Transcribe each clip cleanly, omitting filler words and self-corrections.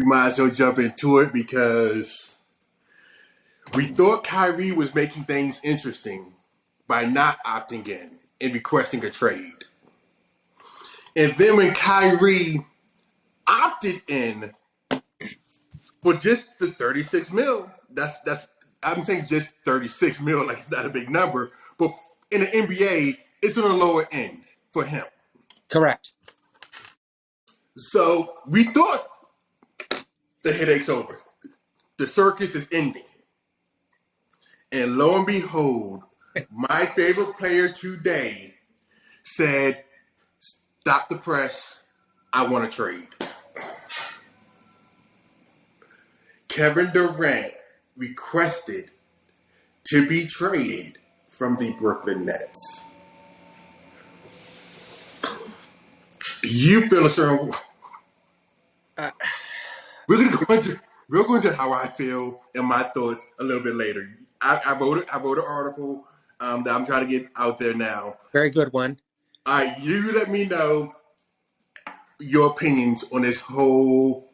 might as well jump into it because we thought Kyrie was making things interesting by not opting in and requesting a trade. And then when Kyrie opted in for just the 36 mil, that's I'm saying just 36 mil, like it's not a big number, but in the NBA, it's on the lower end for him. Correct. So we thought the headache's over. The circus is ending. And lo and behold, my favorite player today said, "Stop the press. I want to trade." Kevin Durant requested to be traded from the Brooklyn Nets. You feel a certain. We're going into how I feel and my thoughts a little bit later. I wrote an article that I'm trying to get out there now. Very good one. All right, you let me know your opinions on this whole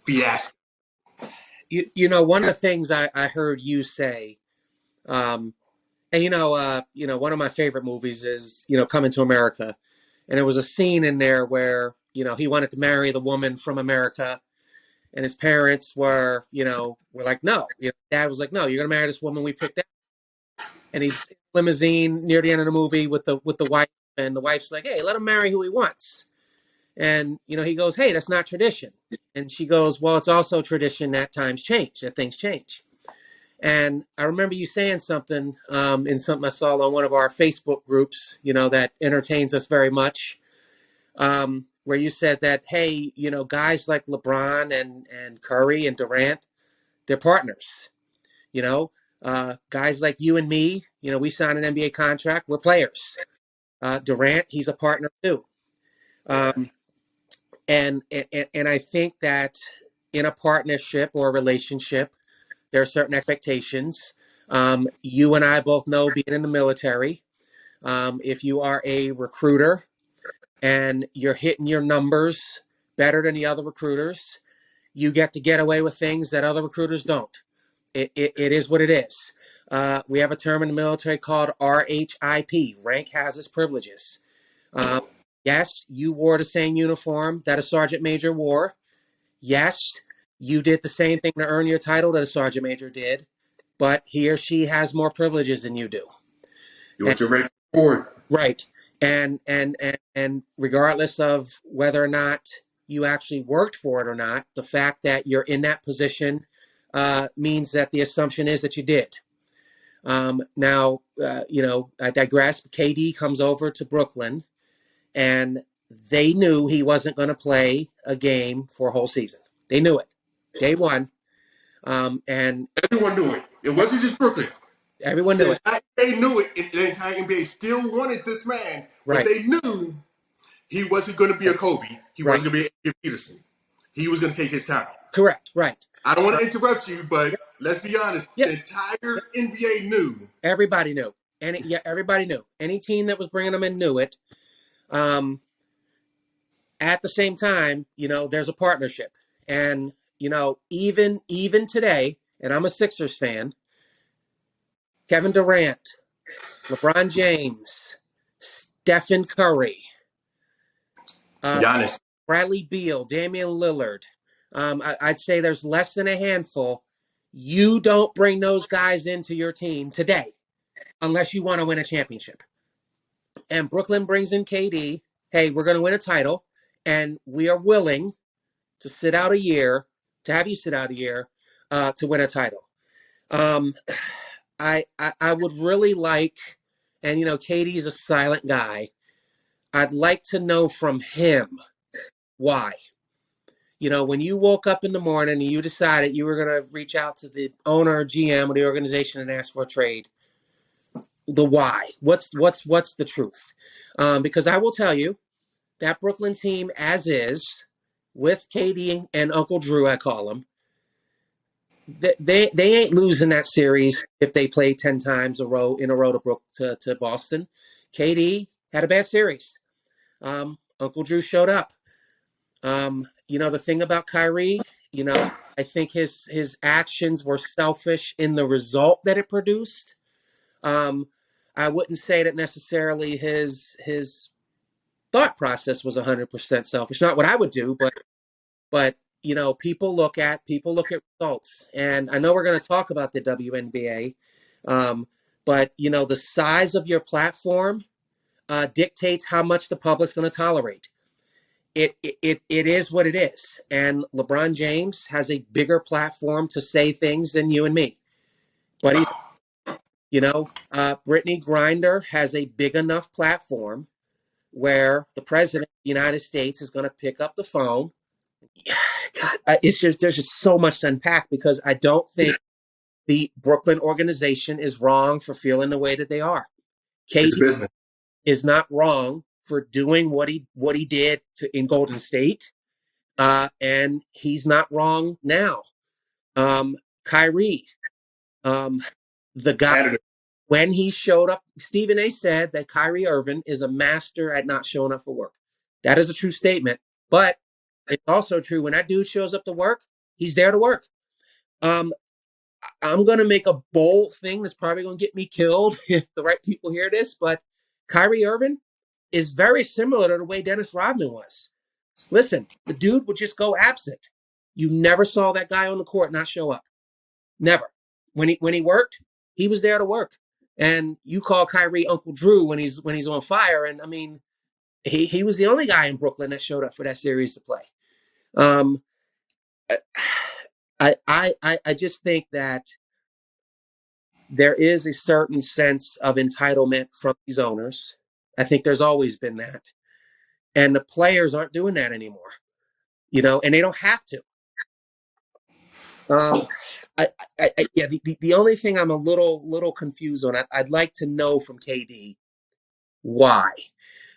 fiasco. You know, one of the things I heard you say, and one of my favorite movies is, Coming to America. And there was a scene in there where, he wanted to marry the woman from America. And his parents were like, no. Dad was like, no, you're going to marry this woman we picked out. And he's in a limousine near the end of the movie with the wife. And the wife's like, hey, let him marry who he wants. And, he goes, hey, that's not tradition. And she goes, well, it's also tradition that times change, that things change. And I remember you saying something in something I saw on one of our Facebook groups, that entertains us very much, where you said that, hey, guys like LeBron and Curry and Durant, they're partners. Guys like you and me, we signed an NBA contract, we're players. Durant, he's a partner too. And I think that in a partnership or a relationship, there are certain expectations. You and I both know, being in the military, if you are a recruiter and you're hitting your numbers better than the other recruiters, you get away with things that other recruiters don't. It is what it is. We have a term in the military called RHIP, rank hazardous privileges. Yes, you wore the same uniform that a sergeant major wore. Yes, you did the same thing to earn your title that a sergeant major did, but he or she has more privileges than you do. You're your rank forward. Right. And regardless of whether or not you actually worked for it or not, the fact that you're in that position means that the assumption is that you did. Now, I digress. KD comes over to Brooklyn, and they knew he wasn't going to play a game for a whole season. They knew it. Day one. And everyone knew it. It wasn't just Brooklyn. Everyone knew it. They knew it. The entire NBA still wanted this man, right. But they knew he wasn't going to be a Kobe. He wasn't going to be a Peterson. He was going to take his time. Correct. Right. I don't want to interrupt you, but let's be honest. The entire NBA knew. Everybody knew. Everybody knew. Any team that was bringing them in knew it. At the same time, there's a partnership. And, even today, and I'm a Sixers fan, Kevin Durant, LeBron James, Stephen Curry, Giannis, Bradley Beal, Damian Lillard. I'd say there's less than a handful. You don't bring those guys into your team today unless you want to win a championship. And Brooklyn brings in KD. Hey, we're going to win a title, and we are willing to sit out a year, to have you sit out a year to win a title. I would really like, and KD is a silent guy. I'd like to know from him why. When you woke up in the morning and you decided you were going to reach out to the owner or GM of the organization and ask for a trade, the why. What's the truth? Because I will tell you that Brooklyn team, as is, with KD and Uncle Drew, I call him, they ain't losing that series if they play 10 times in a row to Boston. KD had a bad series. Uncle Drew showed up. The thing about Kyrie You know, I think his actions were selfish in the result that it produced. Um, I wouldn't say that necessarily his thought process was 100% selfish. Not what I would do, but you know, people look at results. And I know we're going to talk about the WNBA, but you know, the size of your platform dictates how much the public's going to tolerate. It is what it is, and LeBron James has a bigger platform to say things than you and me. But he, you know, Brittany Grinder has a big enough platform where the president of the United States is going to pick up the phone. God, it's just there's just so much to unpack because I don't think the Brooklyn organization is wrong for feeling the way that they are. It's a KD business. is not wrong for doing what he did in Golden State, and he's not wrong now. Kyrie, um, the guy when he showed up, Stephen A. said that Kyrie Irving is a master at not showing up for work. That is a true statement, but it's also true when that dude shows up to work, he's there to work. Um, I'm going to make a bold thing that's probably going to get me killed if the right people hear this, but Kyrie Irving is very similar to the way Dennis Rodman was. Listen, the dude would just go absent. You never saw that guy on the court not show up. Never. When he worked, he was there to work. And you call Kyrie Uncle Drew when he's on fire. And I mean, he was the only guy in Brooklyn that showed up for that series to play. Um, I just think that there is a certain sense of entitlement from these owners. I think there's always been that. And the players aren't doing that anymore, you know, and they don't have to. Yeah, the only thing I'm a little confused on, I'd like to know from KD why.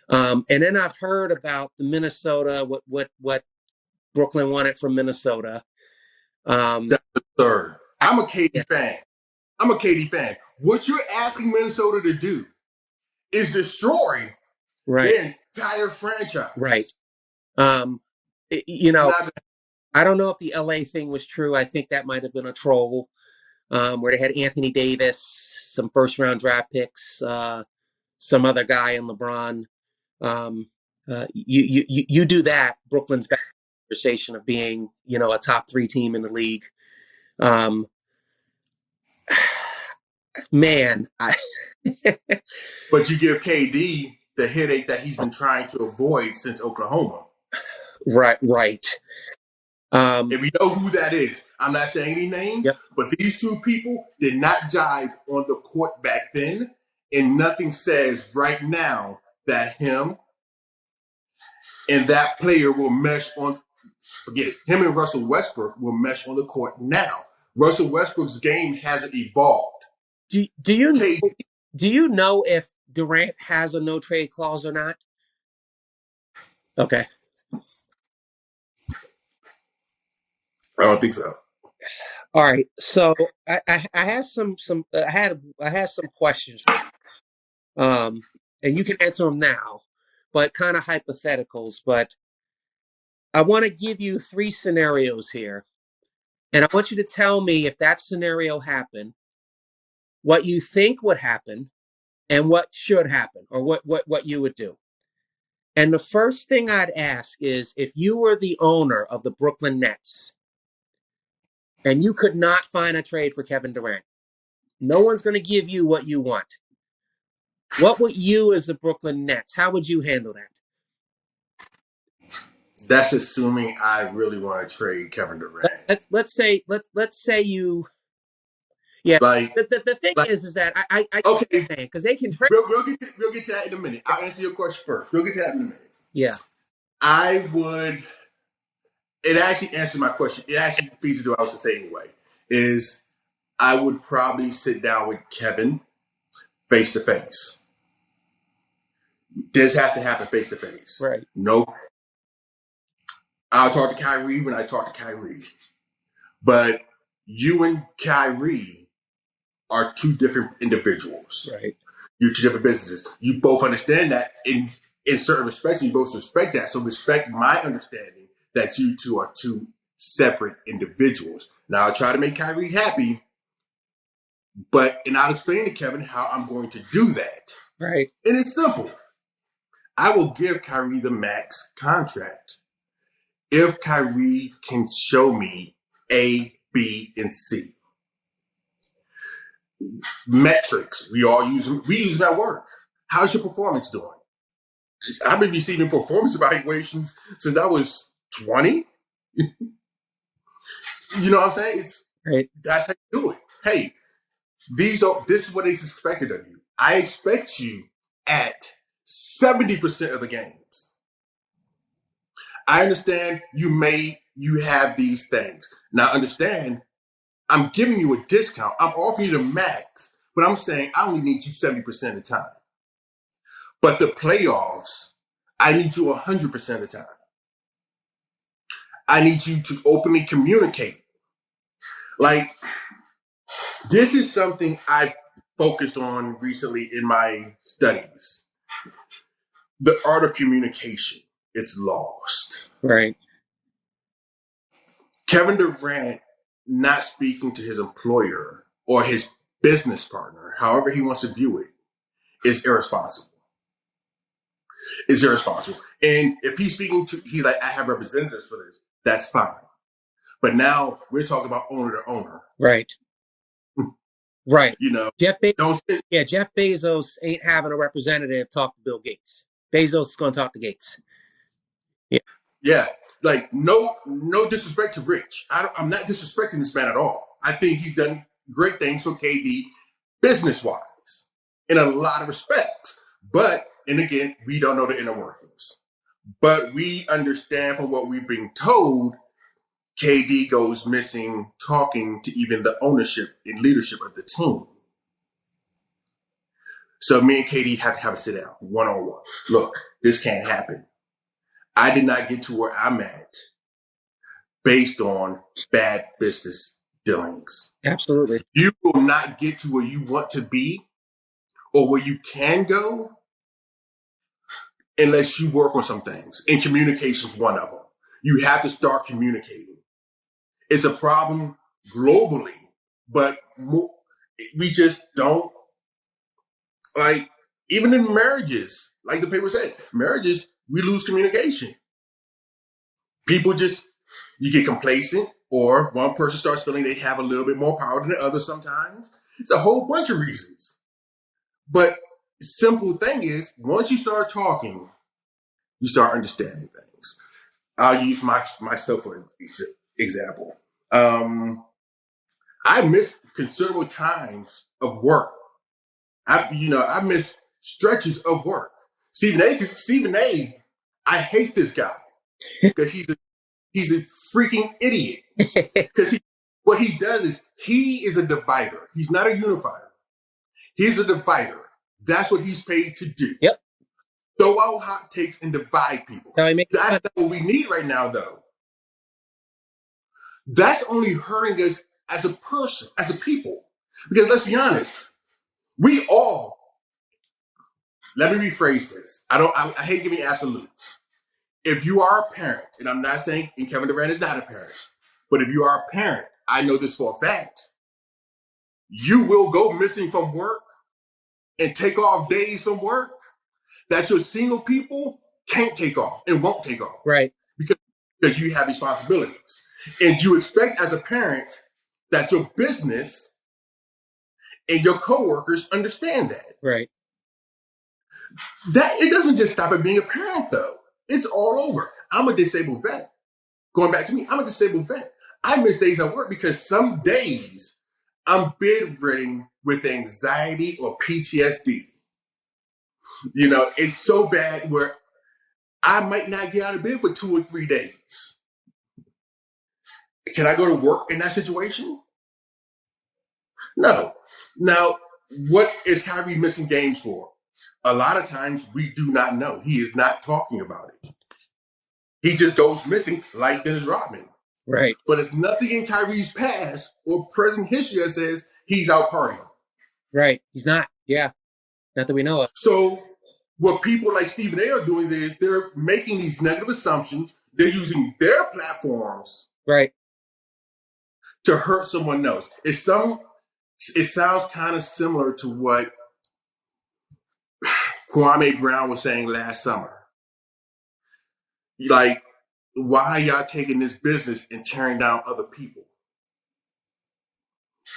And then I've heard about the Minnesota, what Brooklyn wanted from Minnesota. That's absurd. I'm a KD fan. I'm a KD fan. What you're asking Minnesota to do is destroy their entire franchise. Right. You know, I don't know if the LA thing was true. I think that might have been a troll, where they had Anthony Davis, some first round draft picks, some other guy in LeBron. You do that, Brooklyn's back in the conversation of being, you know, a top 3 team in the league. Man, but you give KD the headache that he's been trying to avoid since Oklahoma. Right. If we know who that is, I'm not saying any names, but these two people did not jive on the court back then, and nothing says right now that him and that player will mesh on. Forget it. Him and Russell Westbrook will mesh on the court now. Russell Westbrook's game hasn't evolved. Do you know if Durant has a no trade clause or not? Okay. I don't think so. All right. So I had some questions. And you can answer them now, but kind of hypotheticals. But I want to give you 3 scenarios here, and I want you to tell me if that scenario happened, what you think would happen, and what should happen, or what you would do. And the first thing I'd ask is if you were the owner of the Brooklyn Nets and you could not find a trade for Kevin Durant, no one's going to give you what you want. What would you, as the Brooklyn Nets, how would you handle that? That's assuming I really want to trade Kevin Durant. Let's say you. Yeah. Like the thing is that I okay, because they can trade. We'll get to that in a minute. I'll answer your question first. We'll get to that in a minute. Yeah. I would. It actually answered my question. It actually feeds into what I was going to say anyway. Is I would probably sit down with Kevin face to face. This has to happen face to face. Right. No. I'll talk to Kyrie when I talk to Kyrie. But you and Kyrie are 2 different individuals. Right. You're 2 different businesses. You both understand that in certain respects. You both respect that. So respect my understanding that you 2 are 2 separate individuals. Now, I'll try to make Kyrie happy, and I'll explain to Kevin how I'm going to do that. Right. And it's simple. I will give Kyrie the max contract if Kyrie can show me A, B, and C. Metrics. We use them at work. How's your performance doing? I've been receiving performance evaluations since I was 20. You know what I'm saying? That's how you do it. Hey, this is what is expected of you. I expect you at 70% of the games. I understand you have these things. Now understand, I'm giving you a discount. I'm offering you the max, but I'm saying I only need you 70% of the time. But the playoffs, I need you 100% of the time. I need you to openly communicate. Like, this is something I've focused on recently in my studies. The art of communication. It's lost. Right. Kevin Durant not speaking to his employer or his business partner, however he wants to view it, is irresponsible. It's irresponsible. And if he's he's like, I have representatives for this, that's fine. But now we're talking about owner to owner. Right. Right. You know, Jeff Bezos ain't having a representative talk to Bill Gates. Bezos is going to talk to Gates. Yeah. Yeah. Like, no disrespect to Rich. I'm not disrespecting this man at all. I think he's done great things for KD business-wise in a lot of respects. And again, we don't know the inner workings. But we understand from what we've been told, KD goes missing talking to even the ownership and leadership of the team. So me and KD have to have a sit down, one-on-one. Look, this can't happen. I did not get to where I'm at based on bad business dealings. Absolutely. You will not get to where you want to be or where you can go unless you work on some things. And communication is one of them. You have to start communicating. It's a problem globally, but we just don't, like, even in marriages, like the paper said, marriages, we lose communication. People you get complacent, or one person starts feeling they have a little bit more power than the other sometimes. It's a whole bunch of reasons. But the simple thing is, once you start talking, you start understanding things. I'll use myself for example. I miss considerable times of work. I miss stretches of work. Stephen A. I hate this guy because he's a freaking idiot. Because what he does is he is a divider. He's not a unifier. He's a divider. That's what he's paid to do. Yep. Throw out hot takes and divide people. That's not what we need right now, though. That's only hurting us as a person, as a people. Because let's be honest, we all, let me rephrase this. I hate giving absolutes. If you are a parent, and I'm not saying, and Kevin Durant is not a parent, but if you are a parent, I know this for a fact, you will go missing from work and take off days from work that your single people can't take off and won't take off. Right. Because you have responsibilities. And you expect as a parent that your business and your coworkers understand that. Right. It doesn't just stop at being a parent, though. It's all over. I'm a disabled vet. Going back to me, I'm a disabled vet. I miss days at work because some days I'm bedridden with anxiety or PTSD. You know, it's so bad where I might not get out of bed for 2 or 3 days. Can I go to work in that situation? No. Now, what is Kyrie missing games for? A lot of times we do not know. He is not talking about it. He just goes missing like Dennis Rodman. Right. But it's nothing in Kyrie's past or present history that says he's out partying. Right. He's not. Yeah. Not that we know of. So what people like Stephen A. are doing is they're making these negative assumptions. They're using their platforms Right. to hurt someone else. It sounds kind of similar to what Kwame Brown was saying last summer. Like, why y'all taking this business and tearing down other people?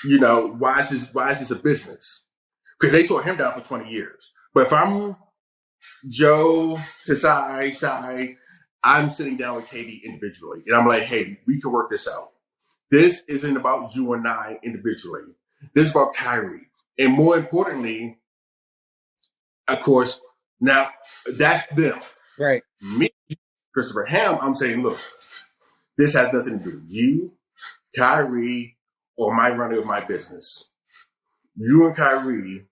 Why is this a business? Because they tore him down for 20 years. But if I'm Joe to Sai, I'm sitting down with KD individually. And I'm like, hey, we can work this out. This isn't about you and I individually. This is about Kyrie. And more importantly, of course, now that's them. Right. Me, Christopher Ham, I'm saying, look, this has nothing to do with you, Kyrie, or my running of my business. You and Kyrie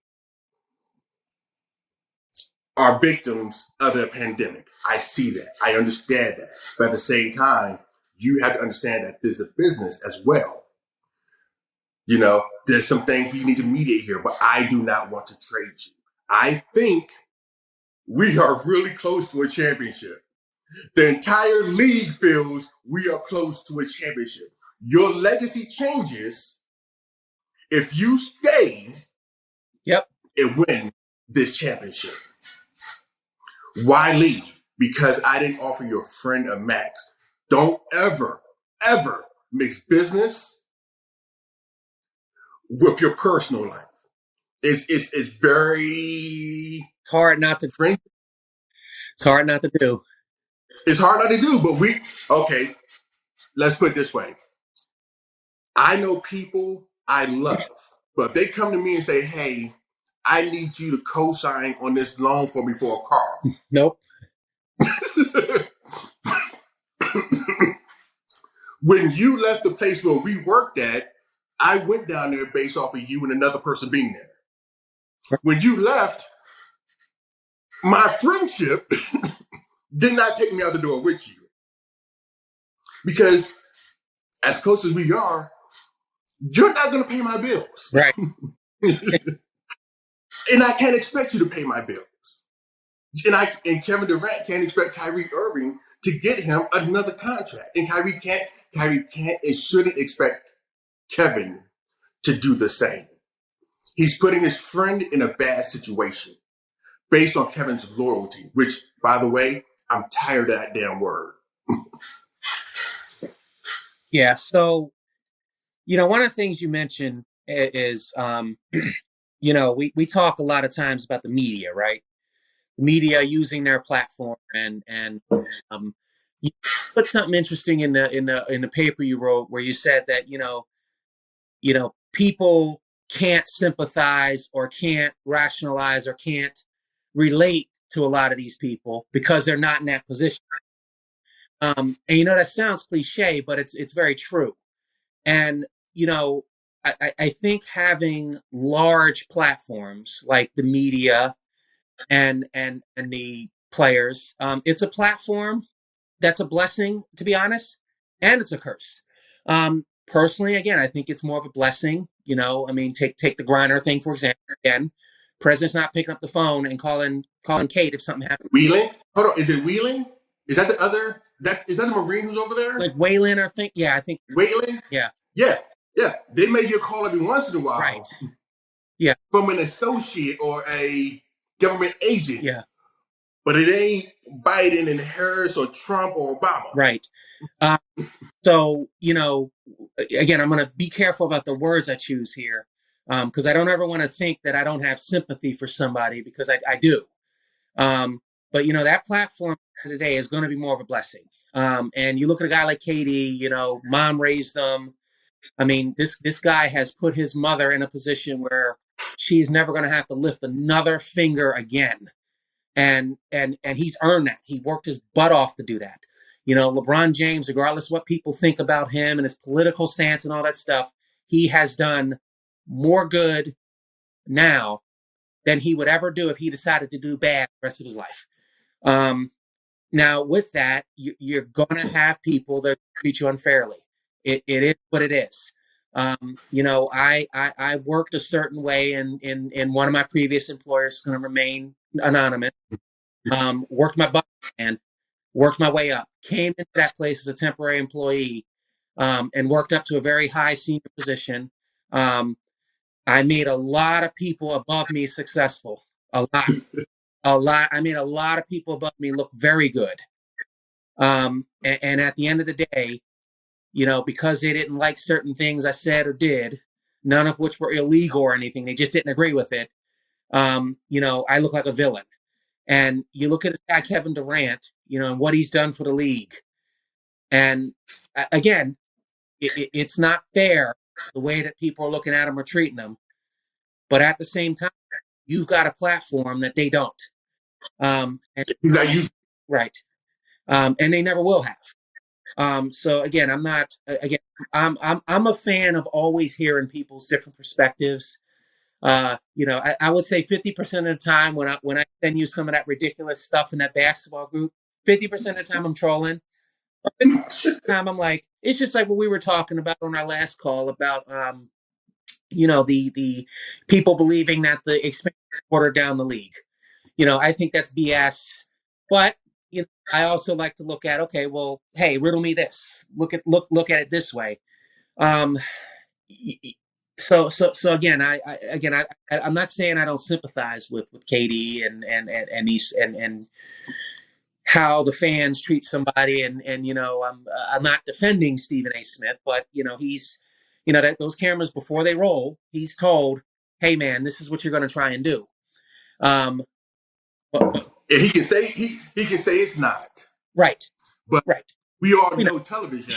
are victims of the pandemic. I see that. I understand that. But at the same time, you have to understand that there's a business as well. There's some things we need to mediate here, but I do not want to trade you. I think we are really close to a championship. The entire league feels we are close to a championship. Your legacy changes if you stay and win this championship. Why leave? Because I didn't offer your friend a max. Don't ever, ever mix business with your personal life. It's very hard not to. Friend, it's hard not to do. It's hard not to do, but okay, let's put it this way. I know people I love, but if they come to me and say, hey, I need you to co-sign on this loan for me for a car. Nope. When you left the place where we worked at, I went down there based off of you and another person being there. When you left, my friendship did not take me out the door with you. Because as close as we are, you're not going to pay my bills. Right. And I can't expect you to pay my bills. And Kevin Durant can't expect Kyrie Irving to get him another contract. And Kyrie can't and shouldn't expect Kevin to do the same. He's putting his friend in a bad situation based on Kevin's loyalty, which, by the way, I'm tired of that damn word. Yeah. So, one of the things you mentioned is, we talk a lot of times about the media, right? The media using their platform, and you put something interesting in the paper you wrote where you said that people can't sympathize or can't rationalize or can't relate to a lot of these people because they're not in that position. And that sounds cliche, but it's very true. And I think having large platforms like the media and the players, it's a platform that's a blessing, to be honest, and it's a curse. Personally, again, I think it's more of a blessing. Take the Griner thing for example. Again, president's not picking up the phone and calling Kate if something happens. Wheeling? Hold on, is it Wheeling? Is that the other? Is that the Marine who's over there? Like Waylon, I think. Yeah, I think. Wheeling? Yeah. They may get a call every once in a while. Right. Yeah. From an associate or a government agent. Yeah. But it ain't Biden and Harris or Trump or Obama. Right. So, again, I'm going to be careful about the words I choose here, because I don't ever want to think that I don't have sympathy for somebody, because I do. But, that platform today is going to be more of a blessing. And you look at a guy like Katie, mom raised them. I mean, this guy has put his mother in a position where she's never going to have to lift another finger again. And he's earned that. He worked his butt off to do that. LeBron James, regardless of what people think about him and his political stance and all that stuff, he has done more good now than he would ever do if he decided to do bad the rest of his life. Now, with that, you're going to have people that treat you unfairly. It is what it is. I worked a certain way in one of my previous employers, going to remain anonymous. Worked my butt and worked my way up. Came into that place as a temporary employee, and worked up to a very high senior position. Um, I made a lot of people above me successful. A lot, a lot. I made a lot of people above me look very good. And at the end of the day, because they didn't like certain things I said or did, none of which were illegal or anything, they just didn't agree with it. I look like a villain. And you look at this guy, Kevin Durant, and what he's done for the league. And again, it's not fair the way that people are looking at him or treating him. But at the same time, you've got a platform that they don't. And, right. And they never will have. So again, I'm a fan of always hearing people's different perspectives. I would say 50% of the time when I send you some of that ridiculous stuff in that basketball group, 50% of the time I'm trolling. 50% of the time I'm like, it's just like what we were talking about on our last call about the people believing that the expansion watered down the league. I think that's BS. But I also like to look at, okay, well, hey, riddle me this. Look at it this way. Um, so again, I'm not saying I don't sympathize with KD and how the fans treat somebody, and I'm not defending Stephen A. Smith, but he's that those cameras before they roll, he's told, hey man, this is what you're going to try and do. But he can say it's not right, but right. We all know television.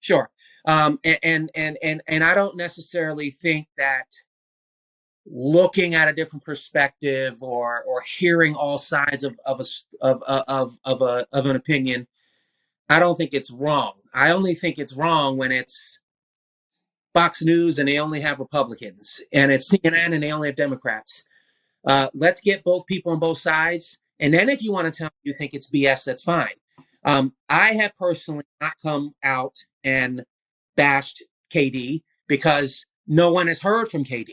Sure. And I don't necessarily think that looking at a different perspective or hearing all sides of an opinion, I don't think it's wrong. I only think it's wrong when it's Fox News and they only have Republicans, and it's CNN and they only have Democrats. Let's get both people on both sides, and then if you want to tell me you think it's BS, that's fine. I have personally not come out and bashed KD because no one has heard from KD.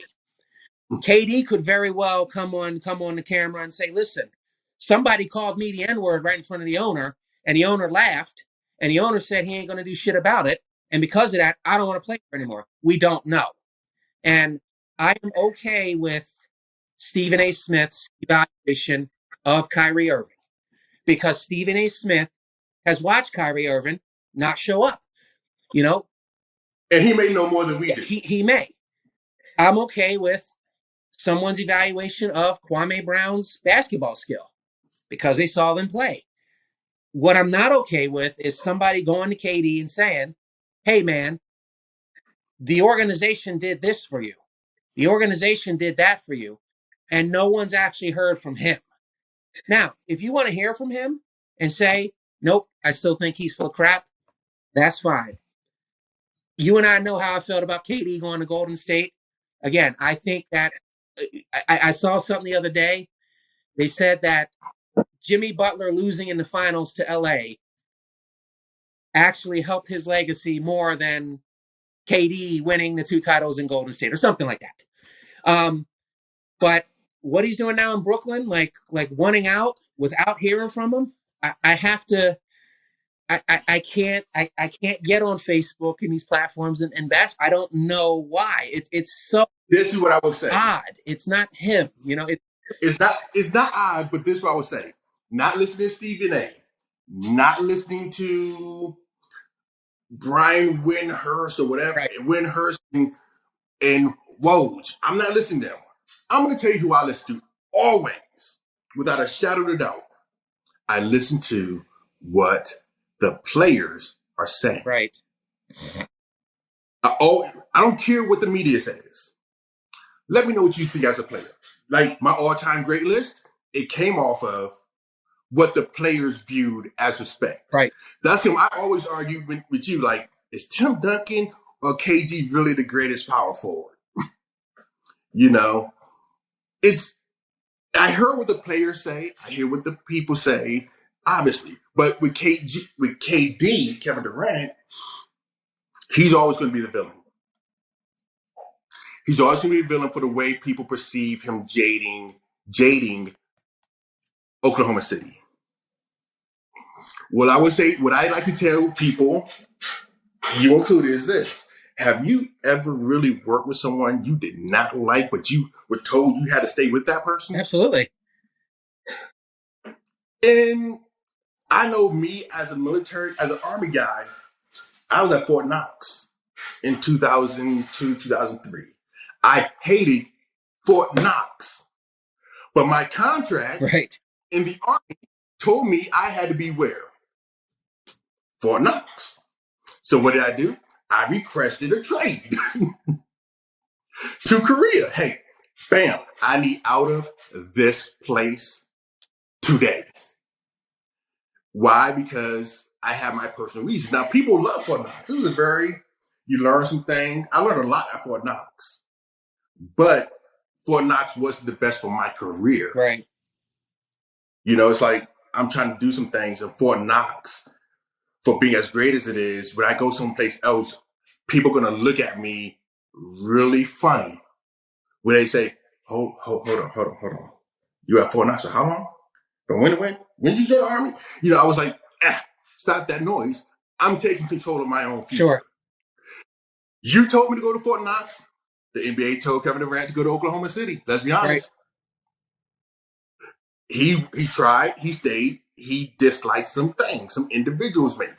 KD could very well come on the camera and say, listen, somebody called me the N-word right in front of the owner, and the owner laughed, and the owner said he ain't going to do shit about it. And because of that, I don't want to play here anymore. We don't know. And I am okay with Stephen A. Smith's evaluation of Kyrie Irving because Stephen A. Smith has watched Kyrie Irving not show up, And he may know more than we do. He may. I'm okay with someone's evaluation of Kwame Brown's basketball skill because they saw them play. What I'm not okay with is somebody going to KD and saying, hey, man, the organization did this for you. The organization did that for you. And no one's actually heard from him. Now, if you want to hear from him and say, nope, I still think he's full of crap, that's fine. You and I know how I felt about KD going to Golden State. Again, I think that I saw something the other day. They said that Jimmy Butler losing in the finals to LA actually helped his legacy more than KD winning the 2 titles in Golden State or something like that. But what he's doing now in Brooklyn, like wanting out without hearing from him, I have to. I can't get on Facebook and these platforms and bash. I don't know why. It's so. This is what I would say. Odd. It's not him. It's not odd, but this is what I would say. Not listening to Stephen A. Not listening to Brian Windhurst or whatever. Right. Windhurst and Woj. I'm not listening to them. I'm going to tell you who I listen to always, without a shadow of a doubt. I listen to what the players are saying. Right. I don't care what the media says. Let me know what you think as a player. Like my all-time great list, it came off of what the players viewed as respect. Right. That's him. I always argue with you, like, is Tim Duncan or KG really the greatest power forward? I heard what the players say. I hear what the people say, obviously. But with KD, Kevin Durant, he's always going to be the villain. He's always going to be the villain for the way people perceive him jading Oklahoma City. What I would say, what I like to tell people you included is this. Have you ever really worked with someone you did not like, but you were told you had to stay with that person? Absolutely. And I know me as a military, as an Army guy, I was at Fort Knox in 2002, 2003. I hated Fort Knox, but my contract Right. in the Army told me I had to be where? Fort Knox. So what did I do? I requested a trade to Korea. Hey, bam, I need out of this place today. Why? Because I have my personal reasons. Now, people love Fort Knox. It was you learn some things. I learned a lot at Fort Knox, but Fort Knox wasn't the best for my career. Right. It's like I'm trying to do some things in Fort Knox for being as great as it is. When I go someplace else, people are going to look at me really funny when they say, hold on. You at Fort Knox for how long? From when to when? When did you join the Army? I was like, stop that noise. I'm taking control of my own future. Sure. You told me to go to Fort Knox. The NBA told Kevin Durant to go to Oklahoma City. Let's be honest. Right. He tried. He stayed. He disliked some things, some individuals maybe.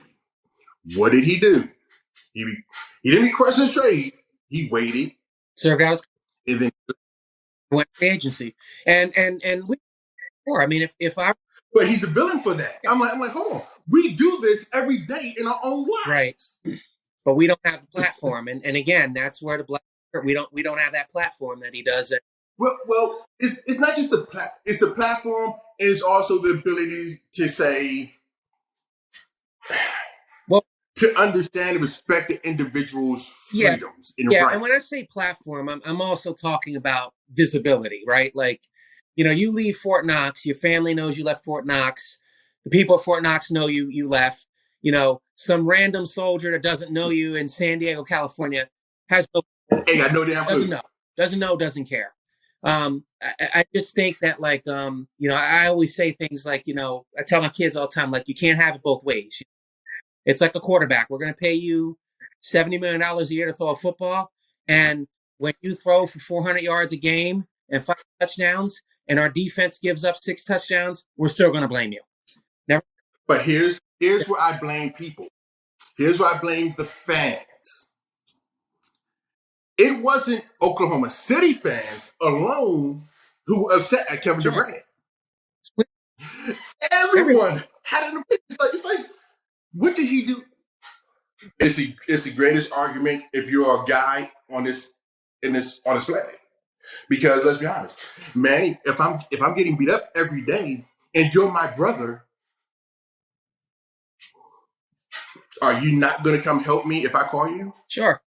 What did he do? He didn't request a trade. He waited. Served out his and then went to the agency. And we I mean, if I but he's a villain for that. I'm like, hold on. We do this every day in our own lives. Right. But we don't have the platform. And again, that's where the black we don't have that platform that he does. Well, it's not just it's the platform, and it's also the ability to say, to understand and respect the individual's freedoms and rights. And when I say platform, I'm also talking about visibility, right? Like, you leave Fort Knox, your family knows you left Fort Knox, the people at Fort Knox know you left. Some random soldier that doesn't know you in San Diego, California, has no ain't got no damn clue. Doesn't care. I just think that, like, I always say things like, I tell my kids all the time, like, you can't have it both ways. It's like a quarterback. We're going to pay you $70 million a year to throw a football. And when you throw for 400 yards a game and 5 touchdowns, and our defense gives up 6 touchdowns, we're still going to blame you. Never. But here's where I blame people. Here's where I blame the fans. It wasn't Oklahoma City fans alone who were upset at Kevin Durant. Everyone had an opinion. It's like, what did he do? It's the greatest argument if you're a guy on this planet. Because let's be honest, Manny, if I'm getting beat up every day and you're my brother, are you not going to come help me if I call you? Sure.